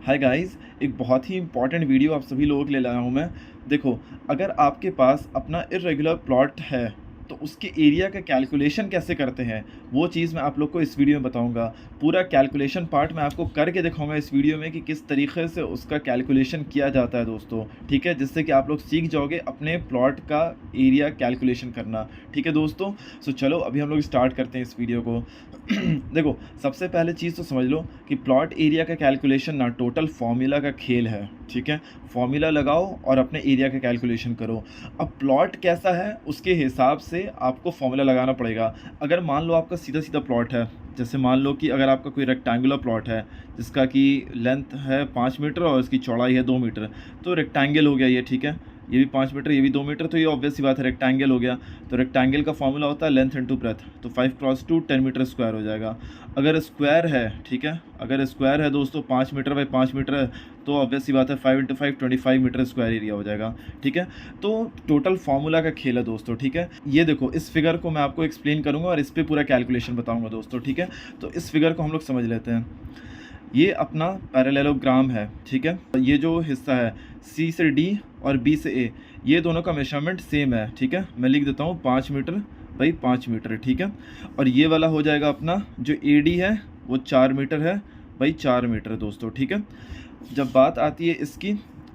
Hi guys, एक बहुत ही important video आप सभी लोगों के लिए लाया हूँ मैं। देखो, अगर आपके पास अपना इर्रेगुलर प्लॉट है तो उसके एरिया का कैलकुलेशन कैसे करते हैं वो चीज़ मैं आप लोग को इस वीडियो में बताऊंगा। पूरा कैलकुलेशन पार्ट मैं आपको करके दिखाऊंगा इस वीडियो में कि किस तरीके से उसका कैलकुलेशन किया जाता है दोस्तों। ठीक है, जिससे कि आप लोग सीख जाओगे अपने प्लॉट का एरिया कैलकुलेशन करना। ठीक है दोस्तों, सो चलो अभी हम लोग स्टार्ट करते हैं इस वीडियो को। देखो, सबसे पहले चीज़ तो समझ लो कि प्लॉट एरिया का कैलकुलेशन ना टोटल फॉर्मूला का खेल है। ठीक है, फॉर्मूला लगाओ और अपने एरिया का कैलकुलेशन करो। अब प्लॉट कैसा है उसके हिसाब से आपको फॉर्मूला लगाना पड़ेगा। अगर मान लो आपका सीधा सीधा प्लॉट है, जैसे मान लो कि अगर आपका कोई रेक्टेंगुलर प्लॉट है जिसका कि लेंथ है 5 मीटर और इसकी चौड़ाई है 2 मीटर, तो रेक्टेंगल हो गया ये। ठीक है, ये भी 5 मीटर, ये भी 2 मीटर, तो ये ऑब्वियस सी बात है रेक्टेंगल हो गया। तो रेक्टेंगल का फॉर्मूला होता है लेंथ इंटू ब्रेथ, तो 5 × 2 10 मीटर स्क्वायर हो जाएगा। अगर स्क्वायर है, ठीक है, अगर स्क्वायर है दोस्तों 5 मीटर बाई 5 मीटर है, तो ऑब्वियस सी बात है 5 × 5 25 मीटर स्क्वायर एरिया हो जाएगा। ठीक है, तो टोटल फार्मूला का खेल है दोस्तों। ठीक है, ये देखो इस फिगर को मैं आपको एक्सप्लेन करूंगा और इस पे पूरा कैलकुलेशन बताऊंगा दोस्तों। ठीक है, तो इस फिगर को हम लोग समझ लेते हैं। ये अपना पैरेललोग्राम है। ठीक है, ये जो हिस्सा है सी से डी और बी से ए, ये दोनों का मेजरमेंट सेम है। ठीक है, मैं लिख देता हूँ 5 मीटर बाई 5 मीटर। ठीक है, और ये वाला हो जाएगा अपना जो ए डी है वो 4 मीटर है बाई 4 मीटर दोस्तों। ठीक है, जब बात आती है इसकी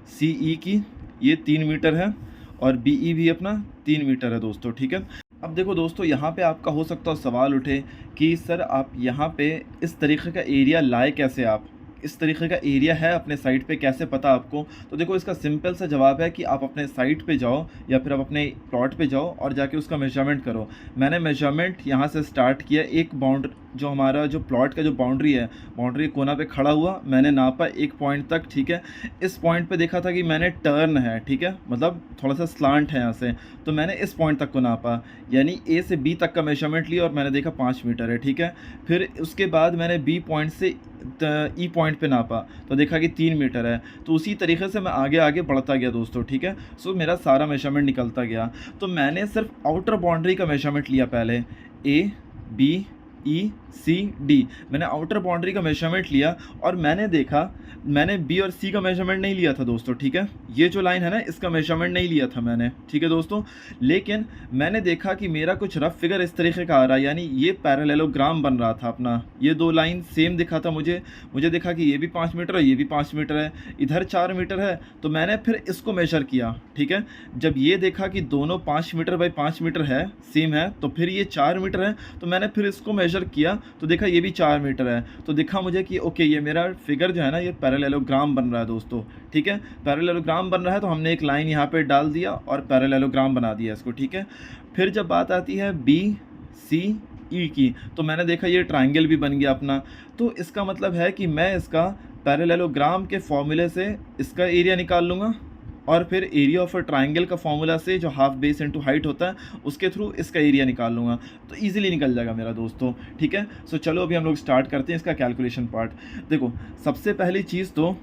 सी ई की, ये 3 मीटर है और बी ई भी अपना 3 मीटर है दोस्तों। ठीक है, अब देखो दोस्तों, यहाँ पे आपका हो सकता है सवाल उठे कि सर आप यहाँ पे इस तरीके का एरिया लाए कैसे, आप इस तरीके का एरिया है अपने साइट पे कैसे पता आपको। तो देखो इसका सिंपल सा जवाब है कि आप अपने साइट पे जाओ या फिर आप अपने प्लॉट पे जाओ और जाके उसका मेजरमेंट करो। मैंने मेजरमेंट यहाँ से स्टार्ट किया, एक बाउंड्री जो हमारा जो प्लॉट का जो बाउंड्री है, बाउंड्री कोना पे खड़ा हुआ, मैंने नापा एक पॉइंट तक। ठीक है, इस पॉइंट पे देखा था कि मैंने टर्न है, ठीक है, मतलब थोड़ा सा स्लांट है यहाँ से, तो मैंने इस पॉइंट तक को नापा, यानी ए से बी तक का मेजरमेंट लिया और मैंने देखा 5 मीटर है। ठीक है, फिर उसके बाद मैंने बी पॉइंट से ई पॉइंट पे नापा तो देखा कि 3 मीटर है। तो उसी तरीके से मैं आगे आगे बढ़ता गया दोस्तों। ठीक है, सो मेरा सारा मेजरमेंट निकलता गया। तो मैंने सिर्फ आउटर बाउंड्री का मेजरमेंट लिया पहले, A B E C D, मैंने आउटर बाउंड्री का मेजरमेंट लिया और मैंने देखा मैंने बी और सी का मेजरमेंट नहीं लिया था दोस्तों। ठीक है, ये जो लाइन है ना इसका मेजरमेंट नहीं लिया था मैंने। ठीक है दोस्तों, लेकिन मैंने देखा कि मेरा कुछ रफ फिगर इस तरीके का आ रहा है, यानी ये पैरेललोग्राम बन रहा था अपना, ये दो लाइन सेम दिखा था मुझे देखा कि ये भी 5 मीटर है, ये भी 5 मीटर है, इधर 4 मीटर है, तो मैंने फिर इसको मेजर किया। ठीक है, जब ये देखा कि दोनों 5 मीटर बाई 5 मीटर है, सेम है, तो फिर ये 4 मीटर है, तो मैंने फिर इसको मेजर किया तो देखा ये भी 4 मीटर है। तो देखा मुझे कि ओके ये मेरा फिगर जो है ना ये पैरेललोग्राम बन रहा है दोस्तों। ठीक है, पैरेललोग्राम बन रहा है तो हमने एक लाइन यहाँ पे डाल दिया और पैरेललोग्राम बना दिया इसको। ठीक है, फिर जब बात आती है बी सी ई की, तो मैंने देखा ये ट्राइंगल भी बन गया अपना। तो इसका मतलब है कि मैं इसका पैरेललोग्राम के फॉर्मूले से इसका एरिया निकाल लूँगा और फिर एरिया ऑफ अ ट्राइंगल का फॉर्मूला से जो हाफ बेस इनटू हाइट होता है उसके थ्रू इसका एरिया निकाल लूँगा, तो इजीली निकल जाएगा मेरा दोस्तों। ठीक है, सो चलो अभी हम लोग स्टार्ट करते हैं इसका कैलकुलेशन पार्ट। देखो, सबसे पहली चीज़ तो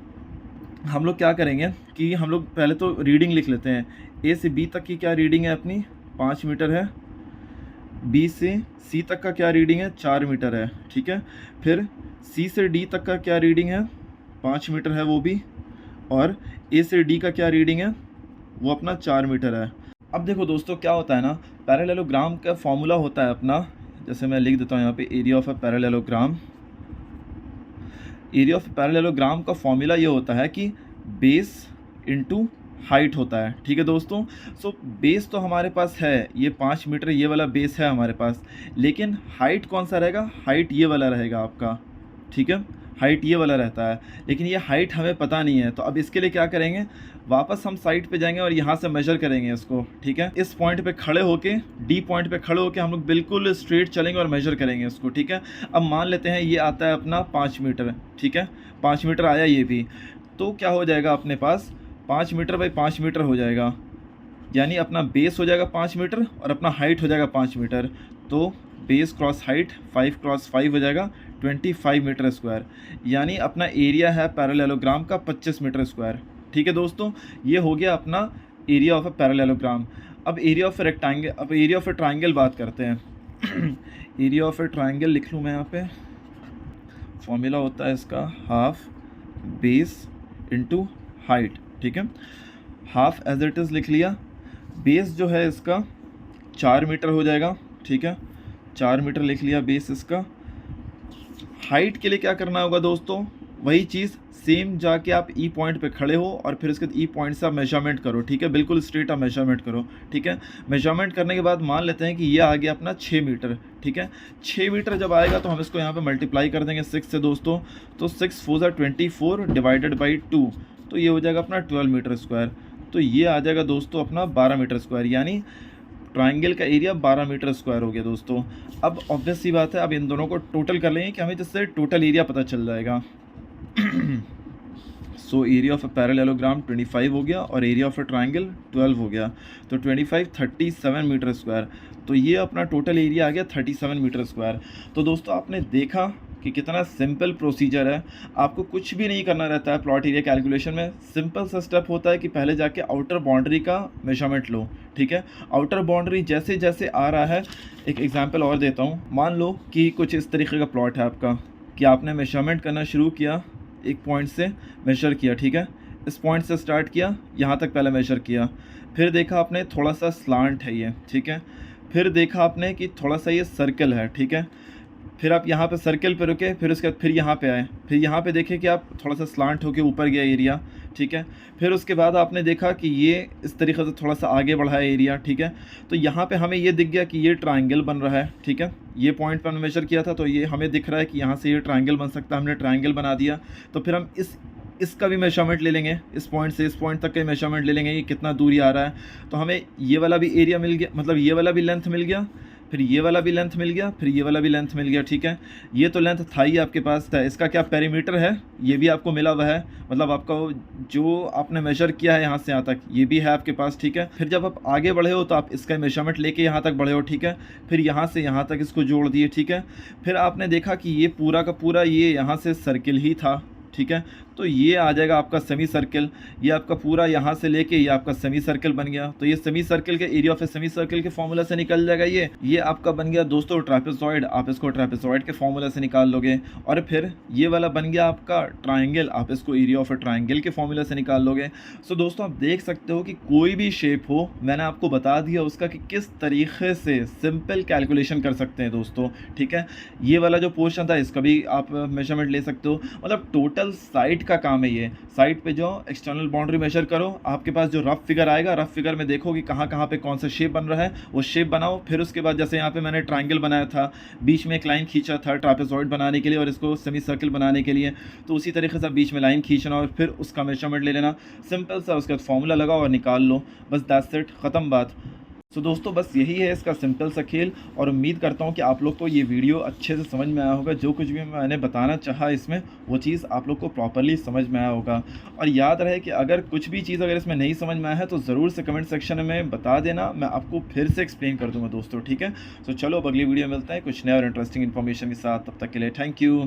हम लोग क्या करेंगे कि हम लोग पहले तो रीडिंग लिख लेते हैं। ए से बी तक की क्या रीडिंग है अपनी, 5 मीटर है। बी से सी तक का क्या रीडिंग है, 4 मीटर है। ठीक है, फिर सी से डी तक का क्या रीडिंग है, 5 मीटर है वो भी, और ए से डी का क्या रीडिंग है वो अपना 4 मीटर है। अब देखो दोस्तों क्या होता है ना, पैरेललोग्राम का फॉर्मूला होता है अपना, जैसे मैं लिख देता हूँ यहाँ पे area of a parallelogram. Area of parallelogram का फॉर्मूला ये होता है कि बेस इनटू हाइट होता है। ठीक है दोस्तों, सो बेस तो हमारे पास है, ये 5 मीटर ये वाला बेस है हमारे पास, लेकिन हाइट कौन सा रहेगा, हाइट ये वाला रहेगा आपका। ठीक है, हाइट ये वाला रहता है, लेकिन ये हाइट हमें पता नहीं है, तो अब इसके लिए क्या करेंगे, वापस हम साइट पे जाएंगे और यहाँ से मेजर करेंगे इसको। ठीक है, इस पॉइंट पे खड़े होके, डी पॉइंट पे खड़े होके हम लोग बिल्कुल स्ट्रेट चलेंगे और मेजर करेंगे इसको। ठीक है, अब मान लेते हैं ये आता है अपना 5 मीटर। ठीक है, 5 मीटर आया ये भी, तो क्या हो जाएगा अपने पास 5 मीटर बाई 5 मीटर हो जाएगा, यानी अपना बेस हो जाएगा 5 मीटर और अपना हाइट हो जाएगा 5 मीटर। तो बेस क्रॉस हाइट 5 × 5 हो जाएगा 25 मीटर स्क्वायर, यानी अपना एरिया है पैरेललोग्राम का 25 मीटर स्क्वायर। ठीक है दोस्तों, ये हो गया अपना एरिया ऑफ अ पैरेललोग्राम। अब एरिया ऑफ रेक्टेंगल, अब एरिया ऑफ अ ट्राइंगल बात करते हैं। एरिया ऑफ अ ट्राइंगल लिख लूँ मैं यहाँ पे, फॉर्मूला होता है इसका हाफ बेस इंटू हाइट, ठीक है। हाफ एज इट इज़ लिख लिया। बेस जो है इसका 4 मीटर हो जाएगा, ठीक है, 4 मीटर लिख लिया बेस इसका। हाइट के लिए क्या करना होगा दोस्तों, वही चीज़ सेम, जाके आप ई पॉइंट पे खड़े हो और फिर उसके ई पॉइंट से आप मेजरमेंट करो, ठीक है, बिल्कुल स्ट्रेट आप मेजरमेंट करो, ठीक है। मेजरमेंट करने के बाद मान लेते हैं कि ये आ गया अपना 6 मीटर, ठीक है। 6 मीटर जब आएगा तो हम इसको यहाँ पे मल्टीप्लाई कर देंगे 6 से दोस्तों, तो 6 4 ज़ा 24 डिवाइडेड बाई 2, तो ये हो जाएगा अपना 12 मीटर स्क्वायर। तो ये आ जाएगा दोस्तों अपना 12 मीटर स्क्वायर, यानी ट्राइंगल का एरिया 12 मीटर स्क्वायर हो गया दोस्तों। अब ऑब्वियस सी बात है, अब इन दोनों को टोटल कर लेंगे कि हमें जिससे टोटल एरिया पता चल जाएगा। So area of a parallelogram 25 हो गया और एरिया ऑफ अ ट्राइंगल 12 हो गया, तो 25 37 मीटर स्क्वायर। तो ये अपना टोटल एरिया आ गया 37 मीटर स्क्वायर। तो दोस्तों आपने देखा कि कितना सिंपल प्रोसीजर है, आपको कुछ भी नहीं करना रहता है प्लॉट एरिया कैलकुलेशन में। सिंपल सा स्टेप होता है कि पहले जाके आउटर बाउंड्री का मेजरमेंट लो, ठीक है। आउटर बाउंड्री जैसे जैसे आ रहा है, एक एग्जांपल और देता हूँ। मान लो कि कुछ इस तरीके का प्लॉट है आपका, कि आपने मेजरमेंट करना शुरू किया, एक पॉइंट से मेजर किया, ठीक है, इस पॉइंट से स्टार्ट किया, यहाँ तक पहले मेजर किया, फिर देखा आपने थोड़ा सा स्लांट है ये, ठीक है, फिर देखा आपने कि थोड़ा सा ये सर्कल है, ठीक है, फिर आप यहाँ पे सर्कल पे रुके, फिर उसके बाद फिर यहाँ पे आए, फिर यहाँ पे देखें कि आप थोड़ा सा स्लांट होके ऊपर गया एरिया, ठीक है, फिर उसके बाद आपने देखा कि ये इस तरीके से थोड़ा सा आगे बढ़ा है एरिया, ठीक है। तो यहाँ पे हमें ये दिख गया कि ये ट्रायंगल बन रहा है, ठीक है, ये पॉइंट पर हमने मेजर किया था, तो ये हमें दिख रहा है कि यहाँ से ये ट्रायंगल बन सकता है, हमने ट्रायंगल बना दिया। तो फिर हम इसका भी मेजरमेंट ले लेंगे, इस पॉइंट से इस पॉइंट तक का मेजरमेंट ले लेंगे, ये कितना दूरी आ रहा है। तो हमें ये वाला भी एरिया मिल गया, मतलब ये वाला भी लेंथ मिल गया, फिर ये वाला भी लेंथ मिल गया, फिर ये वाला भी लेंथ मिल गया, ठीक है। ये तो लेंथ था ही आपके पास था, इसका क्या पेरीमीटर है, ये भी आपको मिला हुआ है, मतलब आपका जो आपने मेजर किया है यहाँ से यहाँ तक, ये भी है आपके पास, ठीक है। फिर जब आप आगे बढ़े हो तो आप इसका मेजरमेंट लेके यहाँ तक बढ़े हो, ठीक है, फिर यहाँ से यहाँ तक इसको जोड़ दिए, ठीक है। फिर आपने देखा कि ये पूरा का पूरा ये यहाँ से सर्किल ही था, ठीक है, तो ये आ जाएगा आपका सेमी सर्कल। ये आपका पूरा यहाँ से लेके ये आपका सेमी सर्कल बन गया। तो ये सेमी सर्कल के area of a semi circle के फॉर्मूला से निकल जाएगा। ये आपका बन गया दोस्तों ट्रापेजॉइड, आप इसको ट्रापेजॉइड के फॉर्मूला से निकाल लोगे। और फिर ये वाला बन गया आपका ट्राइंगल, आप इसको एरिया ऑफ ए ट्राइंगल के फॉर्मूला से निकाल लोगे। सो दोस्तों आप देख सकते हो कि कोई भी शेप हो, मैंने आपको बता दिया उसका कि किस तरीके से सिंपल कैलकुलेशन कर सकते हैं दोस्तों, ठीक है। ये वाला जो पोर्शन था इसका भी आप मेजरमेंट ले सकते हो, मतलब टोटल साइड का काम है ये। साइड पे जो एक्सटर्नल बाउंड्री मेजर करो, आपके पास जो रफ फिगर आएगा, रफ फिगर में देखो कि कहाँ कहाँ पे कौन सा शेप बन रहा है, वो शेप बनाओ। फिर उसके बाद जैसे यहाँ पे मैंने ट्रायंगल बनाया था, बीच में एक लाइन खींचा था ट्रापेजॉइड बनाने के लिए और इसको सेमी सर्कल बनाने के लिए, तो उसी तरीके से बीच में लाइन खींचना और फिर उसका मेजरमेंट ले लेना, सिंपल सा। उसके बाद फॉर्मूला लगाओ और निकाल लो, बस दैट्स इट, ख़त्म बात। तो दोस्तों बस यही है इसका सिंपल सा खेल, और उम्मीद करता हूँ कि आप लोग को ये वीडियो अच्छे से समझ में आया होगा। जो कुछ भी मैंने बताना चाहा इसमें, वो चीज़ आप लोग को प्रॉपरली समझ में आया होगा। और याद रहे कि अगर कुछ भी चीज़ अगर इसमें नहीं समझ में आया है तो ज़रूर से कमेंट सेक्शन में बता देना, मैं आपको फिर से एक्सप्लेन कर दूँगा दोस्तों, ठीक है। तो चलो अब अगली वीडियो मिलते हैं कुछ नया और इंटरेस्टिंग इन्फॉर्मेशन के साथ, तब तक के लिए थैंक यू।